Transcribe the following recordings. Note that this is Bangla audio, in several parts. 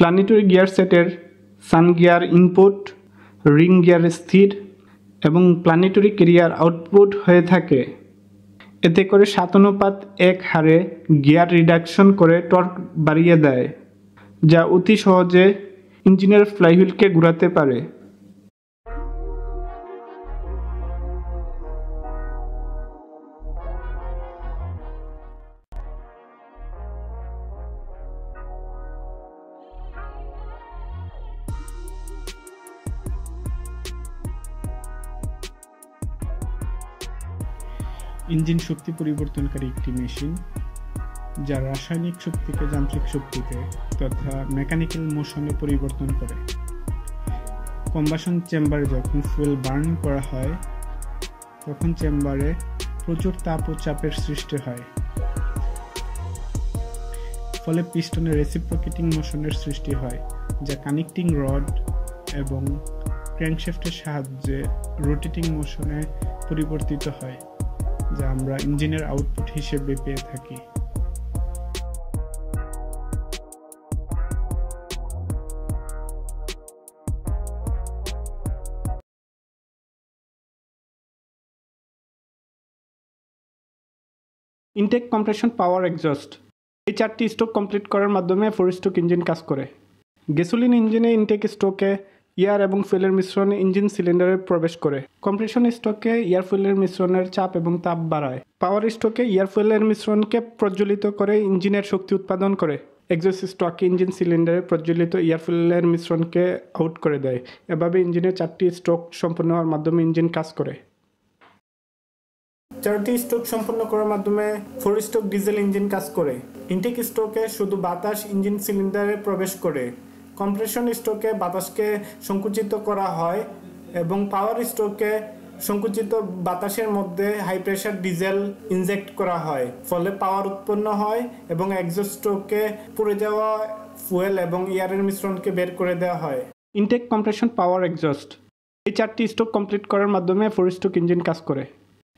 প্ল্যানেটরি গিয়ার সেটের সান গিয়ার ইনপুট, রিং গিয়ার স্থির এবং প্ল্যানেটরি ক্যারিয়ার আউটপুট হয়ে থাকে। এতে করে 7:1 হারে গিয়ার রিডাকশন করে টর্ক বাড়িয়ে দেয়, যা অতি সহজে ইঞ্জিনের ফ্লাইহুইলকে ঘোরাতে পারে। ইঞ্জিন শক্তি পরিবর্তনকারী একটি মেশিন, যা রাসায়নিক শক্তিকে যান্ত্রিক শক্তিতে তথা মেকানিক্যাল মোশনে পরিবর্তন করে। কম্বাসন চেম্বারে যখন ফুয়েল বার্ন করা হয়, তখন চেম্বারে প্রচুর তাপ ও চাপের সৃষ্টি হয়, ফলে পিস্টনে রেসিপ্রোকেটিং মোশনের সৃষ্টি হয়, যা কানেক্টিং রড এবং ক্র্যাঙ্কশ্যাফটের সাহায্যে রোটেটিং মোশনে পরিবর্তিত হয়, যা আমরা ইঞ্জিনের আউটপুট হিসেবে পেয়ে থাকি। ইনটেক, কম্প্রেশন, পাওয়ার, এক্সস্ট এই 4টি স্ট্রোক কমপ্লিট করার মাধ্যমে 4 স্ট্রোক ইঞ্জিন কাজ করে। গ্যাসোলিন ইঞ্জিনে ইনটেক স্ট্রোকে এয়ার এবং ফুয়েলের মিশ্রণে ইঞ্জিন সিলিন্ডারে প্রবেশ করে। কম্প্রেশন স্ট্রোকে এয়ার ফুয়েলের মিশ্রণের চাপ এবং তাপ বাড়ায়। পাওয়ার স্ট্রোকে এয়ার ফুয়েলের মিশ্রণকে প্রজ্বলিত করে ইঞ্জিনের শক্তি উৎপাদন করে। এক্সস্ট স্ট্রোকে ইঞ্জিন সিলিন্ডারে প্রজ্বলিত এয়ার ফুয়েলের মিশ্রণকে আউট করে দেয়। এভাবে ইঞ্জিনের 4টি স্ট্রোক সম্পন্ন হওয়ার মাধ্যমে ইঞ্জিন কাজ করে। 4টি স্ট্রোক সম্পন্ন করার মাধ্যমে 4 স্ট্রোক ডিজেল ইঞ্জিন কাজ করে। ইনটেক স্ট্রোকে শুধু বাতাস ইঞ্জিন সিলিন্ডারে প্রবেশ করে। কম্প্রেশন স্ট্রোকে বাতাসকে সংকুচিত করা হয় এবং পাওয়ার স্ট্রোকে সংকুচিত বাতাসের মধ্যে হাই প্রেসার ডিজেল ইনজেক্ট করা হয়, ফলে পাওয়ার উৎপন্ন হয় এবং এক্সস্ট স্ট্রোকে পুড়ে যাওয়া ফুয়েল এবং এয়ারের মিশ্রণকে বের করে দেওয়া হয়। ইনটেক, কম্প্রেশন, পাওয়ার, এক্সস্ট এই 4টি স্ট্রোক কমপ্লিট করার মাধ্যমে 4 স্ট্রোক ইঞ্জিন কাজ করে।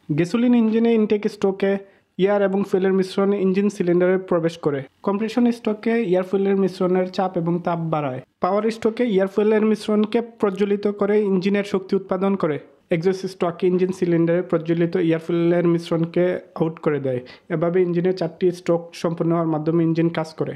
গ্যাসোলিন ইঞ্জিনে ইনটেক স্ট্রোকে এয়ার এবং ফুয়েলের মিশ্রণে ইঞ্জিন সিলিন্ডারে প্রবেশ করে। কম্প্রেশন স্ট্রোকে এয়ার ফুয়েলের মিশ্রণের চাপ এবং তাপ বাড়ায়। পাওয়ার স্ট্রোকে এয়ার ফুয়েলের মিশ্রণকে প্রজ্বলিত করে ইঞ্জিনের শক্তি উৎপাদন করে। এক্সস্ট স্ট্রোকে ইঞ্জিন সিলিন্ডারে প্রজ্বলিত এয়ার ফুয়েলের মিশ্রণকে আউট করে দেয়। এভাবে ইঞ্জিনের 4টি স্ট্রোক সম্পন্ন হওয়ার মাধ্যমে ইঞ্জিন কাজ করে।